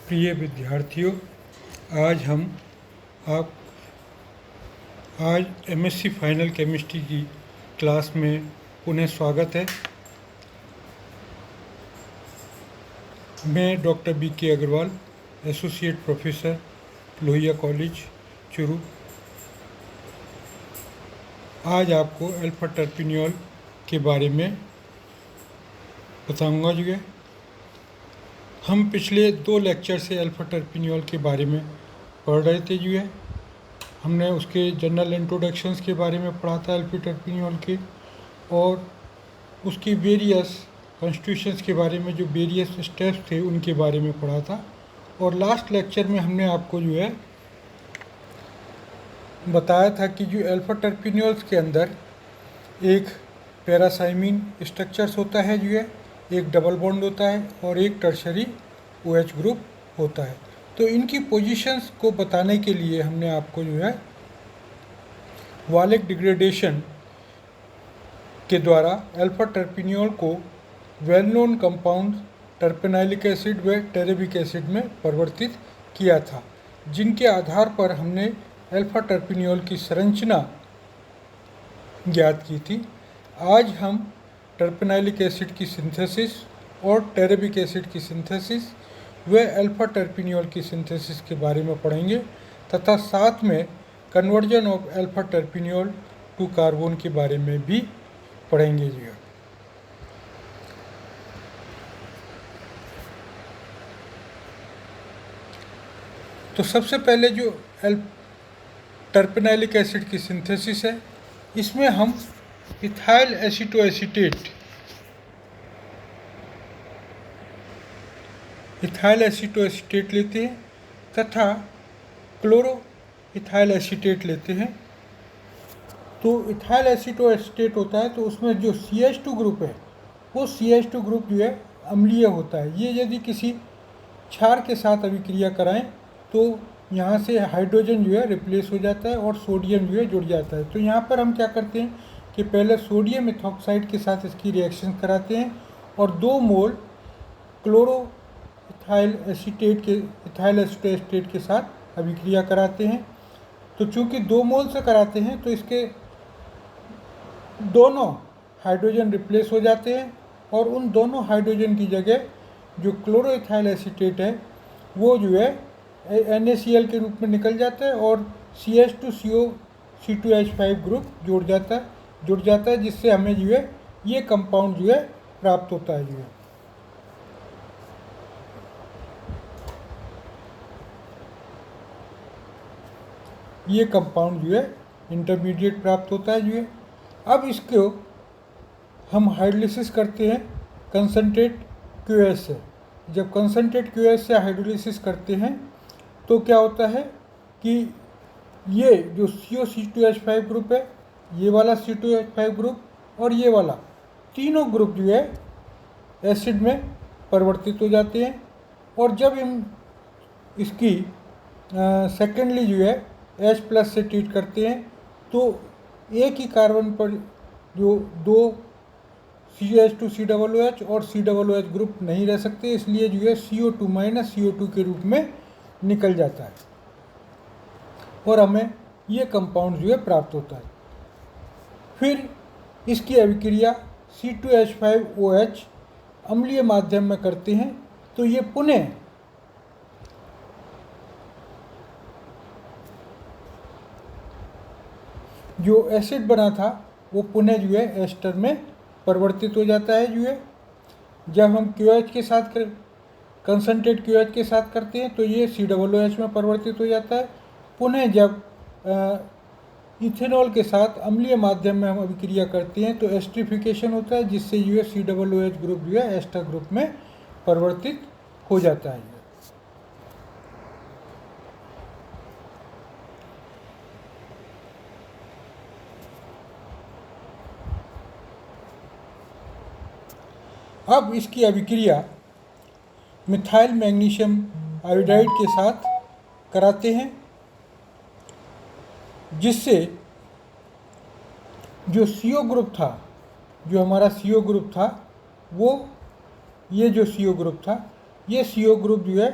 प्रिय विद्यार्थियों, आज एमएससी फाइनल केमिस्ट्री की क्लास में पुनः स्वागत है। मैं doctor BK Agarwal, associate professor, Lohia college, Churu. आज आपको अल्फा टर्पिनियोल के बारे में बताऊंगा। जो है हम पिछले 2 लेक्चर से अल्फा टर्पिनियोल के बारे में पढ़ रहे थे। जो है हमने उसके जनरल इंट्रोडक्शंस के बारे में पढ़ा था अल्फा टर्पिनियोल के, और उसकी वेरियस कॉन्स्टिट्यूशंस के बारे में, जो वेरियस स्टेप्स थे उनके बारे में पढ़ा था। और लास्ट लेक्चर में हमने आपको जो है बताया था कि जो अल्फा टर्पिनियोल्स के अंदर एक पैरासाइमिन स्ट्रक्चर्स होता है, जो है एक डबल बॉन्ड होता है और एक टर्शरी OH ग्रुप होता है। तो इनकी पोजीशंस को बताने के लिए हमने आपको जो है वालेक डिग्रेडेशन के द्वारा अल्फा टर्पिनियोल को वेल नोन कंपाउंड टर्पेनाइलिक एसिड व टेरेबिक एसिड में परिवर्तित किया था, जिनके आधार पर हमने अल्फा टर्पिनियोल की संरचना ज्ञात की थी। आज हम टर्पेनाइलिक एसिड की सिंथेसिस और टेरेबिक एसिड की सिंथेसिस व अल्फा टर्पिनियोल की सिंथेसिस के बारे में पढ़ेंगे, तथा साथ में conversion of alpha terpineol to carvone के बारे में भी पढ़ेंगे। जी तो सबसे पहले जो टर्पेनाइलिक एसिड की सिंथेसिस है, इसमें हम इथाइल एसीटोएसीटेट लेते हैं तथा क्लोरो इथाइल एसीटेट लेते हैं। तो इथाइल एसीटोएसीटेट होता है, तो उसमें जो CH2 ग्रुप है वो CH2 ग्रुप जो है अम्लीय होता है। ये यदि किसी क्षार के साथ अभिक्रिया कराएं तो यहाँ से हाइड्रोजन जो है रिप्लेस हो जाता है और सोडियम जो है जुड़ जाता है। तो यहाँ पर हम क्या करते हैं कि पहले सोडियम इथॉक्साइड के साथ इसकी रिएक्शन कराते हैं और 2 मोल क्लोरो इथाइल एसीटोएसीटेट के साथ अभिक्रिया कराते हैं। तो चूँकि 2 मोल से कराते हैं तो इसके दोनों हाइड्रोजन रिप्लेस हो जाते हैं और उन दोनों हाइड्रोजन की जगह जो क्लोरो इथाइल एसीटेट है वो जो है NaCl के रूप में निकल जाता है और CH2CO C2H5 ग्रुप जुड़ जाता है, जिससे हमें जो है ये कंपाउंड जो है प्राप्त होता है। जो है ये कंपाउंड जो है इंटरमीडिएट प्राप्त होता है। जो है अब इसको हम हाइड्रोलिसिस करते हैं कंसनट्रेट QS से। जब कंसनट्रेट QS से हाइड्रोलिसिस करते हैं तो क्या होता है कि ये जो CO C2H5 ग्रुप है, ये वाला C2H5 ग्रुप और ये वाला, तीनों ग्रुप जो है एसिड में परिवर्तित हो जाते हैं। और जब हम इसकी सेकेंडली जो है H+ से ट्रीट करते हैं तो एक ही कार्बन पर जो 2 CH2 COOH और COOH ग्रुप नहीं रह सकते, इसलिए जो है CO2 - CO2 के रूप में निकल जाता है और हमें ये कंपाउंड जो है प्राप्त होता है। फिर इसकी अभिक्रिया C2H5OH अम्लीय माध्यम में करते हैं तो ये पुनः जो एसिड बना था वो पुनः जो है एस्टर में परिवर्तित हो जाता है। जो है जब हम QH के साथ कंसनट्रेट QH के साथ करते हैं तो ये COOH में परिवर्तित हो जाता है। पुनः जब इथेनॉल के साथ अम्लीय माध्यम में हम अभिक्रिया करते हैं तो एस्टरिफिकेशन होता है, जिससे जो है COOH ग्रुप जो है एस्टर ग्रुप में परिवर्तित हो जाता है। अब इसकी अभिक्रिया मिथाइल मैग्नीशियम आयोडाइड के साथ कराते हैं, जिससे जो CO ग्रुप था, जो हमारा CO ग्रुप था वो ये जो CO ग्रुप था, ये CO ग्रुप जो है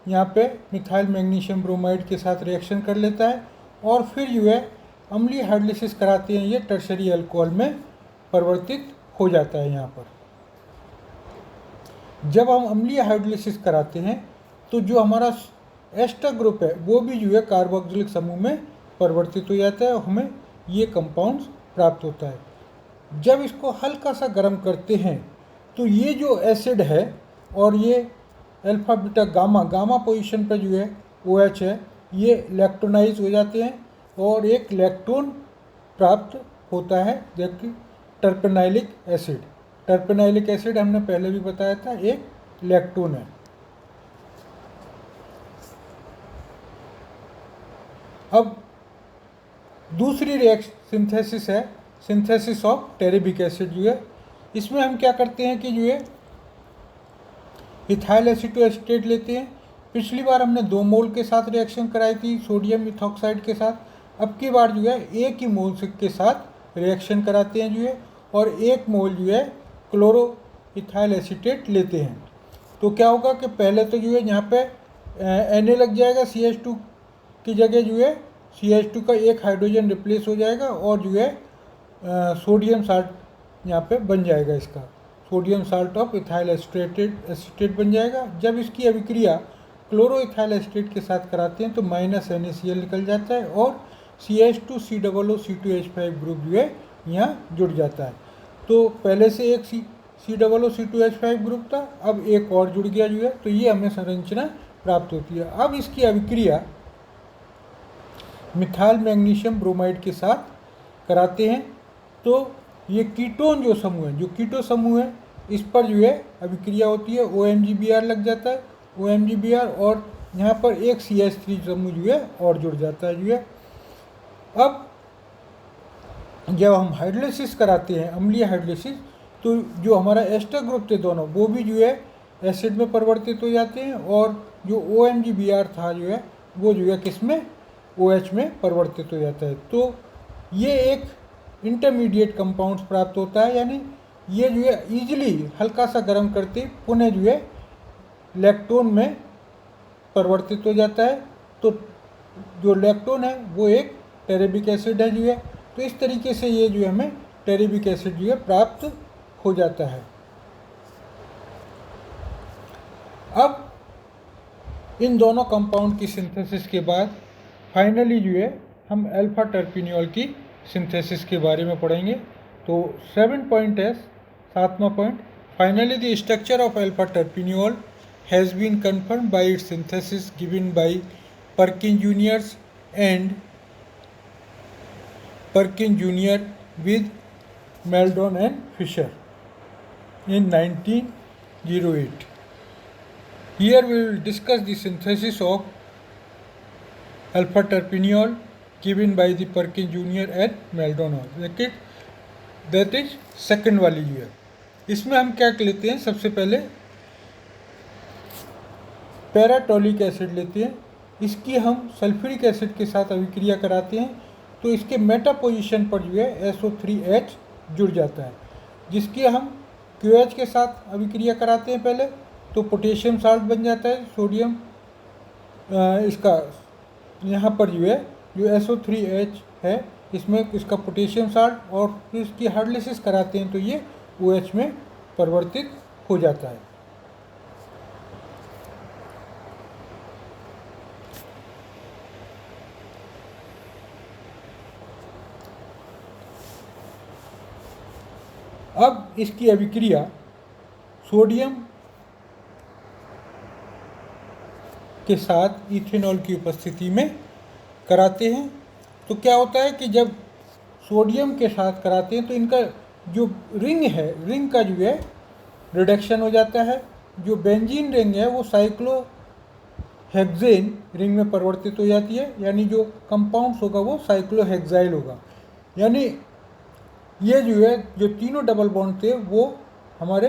यहाँ पे मिथाइल मैग्नीशियम ब्रोमाइड के साथ रिएक्शन कर लेता है और फिर जो है अम्लीय हाइड्रोलिसिस कराते हैं, ये टर्शरी अल्कोहल में परिवर्तित हो जाता है। यहाँ पर जब हम अम्लीय हाइड्रोलिसिस कराते हैं तो जो हमारा एस्टर ग्रुप है वो भी जो है कार्बोक्सिलिक समूह में परिवर्तित हो जाता है और हमें ये कंपाउंड्स प्राप्त होता है। जब इसको हल्का सा गर्म करते हैं तो ये जो एसिड है और ये अल्फा बीटा गामा पोजीशन पर जो है OH है, ये लैक्टोनाइज हो जाते हैं और एक लैक्टोन प्राप्त होता है, जबकि टर्पेनाइलिक एसिड हमने पहले भी बताया था एक लैक्टोन है। अब दूसरी सिंथेसिस है सिंथेसिस ऑफ टेरेबिक एसिड जो है। इसमें हम क्या करते हैं कि जो है इथाइल एसीटोएसीटेट लेते हैं। पिछली बार हमने 2 मोल के साथ रिएक्शन कराई थी सोडियम मिथॉक्साइड के साथ, अब की बार जो है 1 ही मोल के साथ रिएक्शन कराते हैं जो है और 1 मोल जो है क्लोरो इथाइल एसीटेट लेते हैं। तो क्या होगा कि पहले तो जो है यहाँ पे Na लग जाएगा, CH2 की जगह जो है CH2 का एक हाइड्रोजन रिप्लेस हो जाएगा और जो है सोडियम साल्ट यहाँ पे बन जाएगा, इसका sodium salt of ethyl acetate बन जाएगा। जब इसकी अभिक्रिया क्लोरो इथाइल एसीटेट के साथ कराते हैं तो -NaCl निकल जाता है और CH2COOC2H5 ग्रुप जो है यहाँ जुड़ जाता है। तो पहले से एक COOC2H5 ग्रुप था, अब एक और जुड़ गया जो है, तो ये हमें संरचना प्राप्त होती है। अब इसकी अभिक्रिया मिथाइल मैग्नीशियम ब्रोमाइड के साथ कराते हैं तो ये कीटोन जो समूह है, जो कीटो समूह है, इस पर जो है अभिक्रिया होती है, OMgBr लग जाता है, OMgBr और यहाँ पर एक CH3 समूह जो है और जुड़ जाता है जो है। अब जब हम हाइड्रोलिसिस कराते हैं, अम्लीय हाइड्रोलिसिस, तो जो हमारा एस्टर ग्रुप थे दोनों वो भी जो है एसिड में परिवर्तित हो जाते हैं और जो OMgBr था जो है वो जो है किस में OH में परिवर्तित हो जाता है। तो ये एक इंटरमीडिएट कंपाउंड्स प्राप्त होता है, यानी ये जो है ईजिली हल्का सा गर्म करते पुनः जो है लैक्टोन में परिवर्तित हो जाता है। तो जो लैक्टोन है वो एक टेरेबिक एसिड है जो है। तो इस तरीके से ये जो है हमें टेरेबिक एसिड जो है प्राप्त हो जाता है। अब इन दोनों कंपाउंड की सिंथेसिस के बाद फाइनली जो है हम अल्फा टर्पिनियोल की सिंथेसिस के बारे में पढ़ेंगे। तो 7 पॉइंट है, 7वां point, finally the structure of alpha terpineol has been confirmed by its synthesis given by Perkin juniors and Perkin junior with Meldon and Fischer in 1908. Here we will discuss the synthesis of alpha terpineol given by the Perkin Jr. and Maldonado. That is second वाली जो है। इसमें हम क्या लेते हैं, सबसे पहले पैराटोलिक एसिड लेते हैं, इसकी हम सल्फ्यूरिक एसिड के साथ अभिक्रिया कराते हैं तो इसके मेटा पोजीशन पर जो है SO3H जुड़ जाता है, जिसकी हम QH के साथ अभिक्रिया कराते हैं पहले तो पोटेशियम साल्ट बन जाता है, सोडियम इसका यहाँ पर जो है जो SO3H है इसमें इसका पोटेशियम साल्ट, और फिर इसकी हाइड्रोलिसिस कराते हैं तो ये OH में परिवर्तित हो जाता है। अब इसकी अभिक्रिया सोडियम के साथ इथेनॉल की उपस्थिति में कराते हैं तो क्या होता है कि जब सोडियम के साथ कराते हैं तो इनका जो रिंग है, रिंग का जो है रिडक्शन हो जाता है। जो बेंजीन रिंग है वो साइक्लोहेक्सेन रिंग में परिवर्तित हो जाती है, यानी जो कंपाउंड्स होगा वो साइक्लोहेक्साइल होगा। यानी ये जो है जो तीनों डबल बॉन्ड थे वो हमारे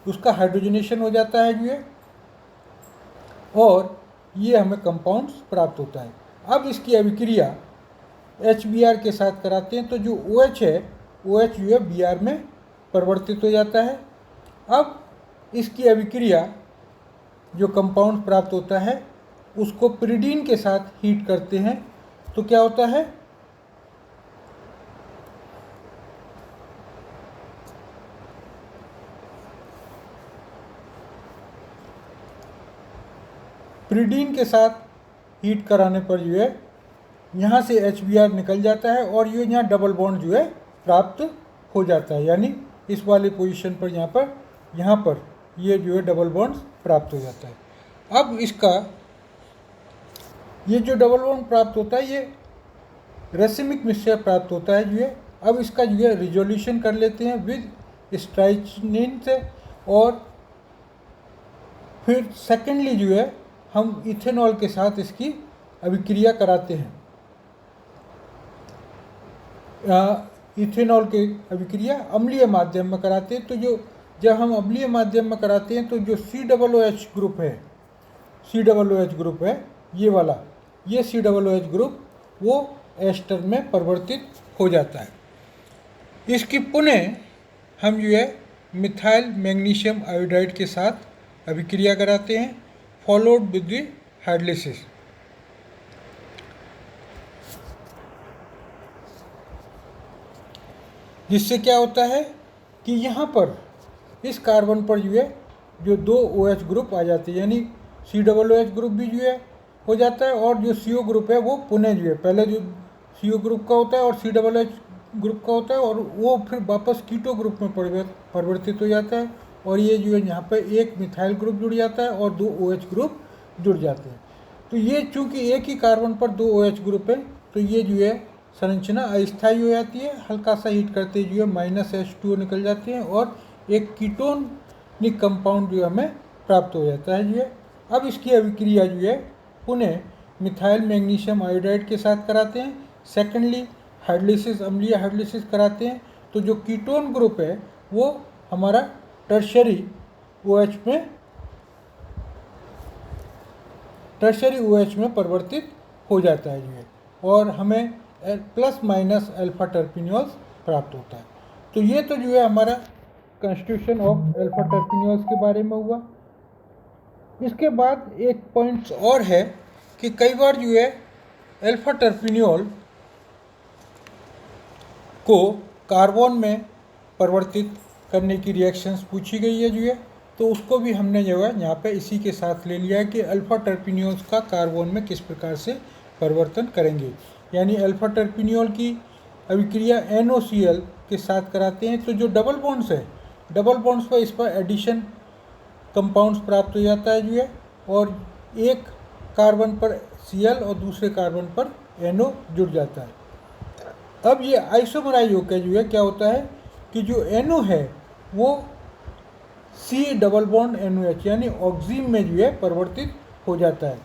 उसका हाइड्रोजनेशन हो जाता है जो है, और ये हमें कंपाउंड्स प्राप्त होता है। अब इसकी अभिक्रिया HBr के साथ कराते हैं तो जो OH है OH जो है Br में परिवर्तित हो जाता है। अब इसकी अभिक्रिया जो कंपाउंड प्राप्त होता है उसको पिरिडीन के साथ हीट करते हैं तो क्या होता है, पिरिडीन के साथ हीट कराने पर जो है यहाँ से HBr निकल जाता है और ये यहाँ डबल बॉन्ड जो है प्राप्त हो जाता है, यानी इस वाले पोजीशन पर यहाँ पर ये जो है डबल बॉन्ड प्राप्त हो जाता है। अब इसका ये जो डबल बॉन्ड प्राप्त होता है ये रेसिमिक मिक्सचर प्राप्त होता है जो है। अब इसका जो है रिजोल्यूशन कर लेते हैं विद स्ट्राइचनिन से, और फिर सेकेंडली जो है हम इथेनॉल के साथ इसकी अभिक्रिया कराते हैं। इथेनॉल की अभिक्रिया अम्लीय माध्यम में कराते हैं। तो जब हम अम्लीय माध्यम में कराते हैं तो जो COOH ग्रुप है, COOH ग्रुप है ये वाला, ये COOH ग्रुप वो एस्टर में परिवर्तित हो जाता है। इसकी पुनः हम जो है मिथाइल मैग्नीशियम आयोडाइड के साथ अभिक्रिया कराते हैं, फॉलोड विद द हाइड्रोलिसिस। जिससे क्या होता है कि यहाँ पर इस कार्बन पर जो है जो 2 OH ग्रुप आ जाते हैं, यानी COOH ग्रुप भी जो है हो जाता है, और जो CO ग्रुप है वो पुनः जो है पहले जो CO ग्रुप का होता है और COOH ग्रुप का होता है और वो फिर वापस कीटो ग्रुप में परिवर्तित हो जाता है, और ये जो है यहाँ पर एक मिथाइल ग्रुप जुड़ जाता है और 2 OH ग्रुप जुड़ जाते हैं। तो ये चूँकि एक ही कार्बन पर 2 OH ग्रुप है तो ये जो है संरचना अस्थायी हो जाती है। हल्का सा हीट करते जो है -H2O निकल जाती है और एक कीटोनिक कंपाउंड जो हमें प्राप्त हो जाता है जो है। अब इसकी अभिक्रिया जो है पुनः मिथाइल मैग्नीशियम आयोडाइड के साथ कराते हैं। सेकेंडली हाइड्रोलिसिस, अम्लीय हाइड्रोलिसिस कराते हैं। तो जो कीटोन ग्रुप है वो हमारा टर्शरी OH में परिवर्तित हो जाता है जो है, और हमें प्लस माइनस अल्फा टर्पिनियोल्स प्राप्त होता है। तो ये तो जो है हमारा कंस्टिट्यूशन ऑफ अल्फा टर्पिनियोल्स के बारे में हुआ। इसके बाद एक पॉइंट और है कि कई बार जो है अल्फा टर्पिनियोल को कार्बन में परिवर्तित करने की रिएक्शंस पूछी गई है जो है, तो उसको भी हमने जो है यहाँ पे इसी के साथ ले लिया है कि अल्फा टर्पिनियोल्स का कार्बन में किस प्रकार से परिवर्तन करेंगे। यानी अल्फा टर्पिनियोल की अभिक्रिया NOCl के साथ कराते हैं तो जो डबल बॉन्ड्स है, डबल बॉन्ड्स पर इस पर एडिशन कंपाउंड्स प्राप्त हो जाता है जो है, और एक कार्बन पर Cl और दूसरे कार्बन पर NO जुड़ जाता है। अब ये आइसोमराइज होकर जो है क्या होता है कि जो NO है वो C डबल बॉन्ड NOH यानी ऑक्सीम में जो है परिवर्तित हो जाता है।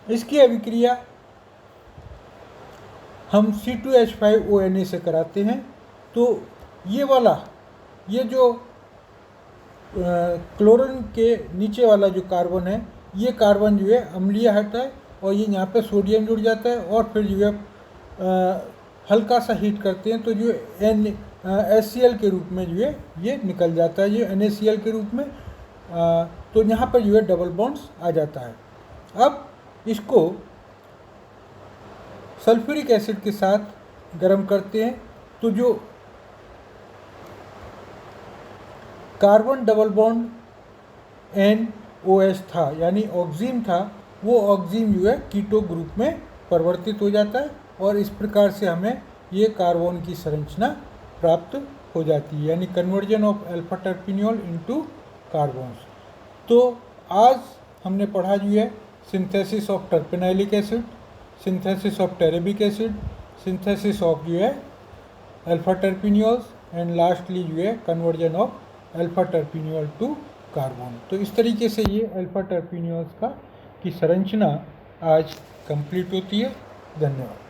इसकी अभिक्रिया हम C2H5ONA से कराते हैं। तो ये वाला, ये जो क्लोरीन के नीचे वाला जो कार्बन है, ये कार्बन जो है अम्लीय होता है और ये यहाँ पे सोडियम जुड़ जाता है, और फिर जो है हल्का सा हीट करते हैं तो जो HCl के रूप में जो है ये निकल जाता है, ये NaCl के रूप में। तो यहाँ पर जो है डबल बॉन्ड्स आ जाता है। अब इसको सल्फ्यूरिक एसिड के साथ गर्म करते हैं तो जो कार्बन डबल बॉन्ड NOH था यानी ऑक्सीम था, वो ऑक्सीम जो है कीटो ग्रुप में परिवर्तित हो जाता है, और इस प्रकार से हमें ये कार्बन की संरचना प्राप्त हो जाती है, यानी conversion of alpha terpineol into carvones. तो आज हमने पढ़ा जो है synthesis of terpenylic acid, synthesis of terebic acid, synthesis of जो है अल्फा टर्पिनियोल्स, एंड लास्टली जो है conversion of alpha terpineol to carvone. तो इस तरीके से ये अल्फा टर्पिनियोल्स की संरचना आज कंप्लीट होती है। धन्यवाद।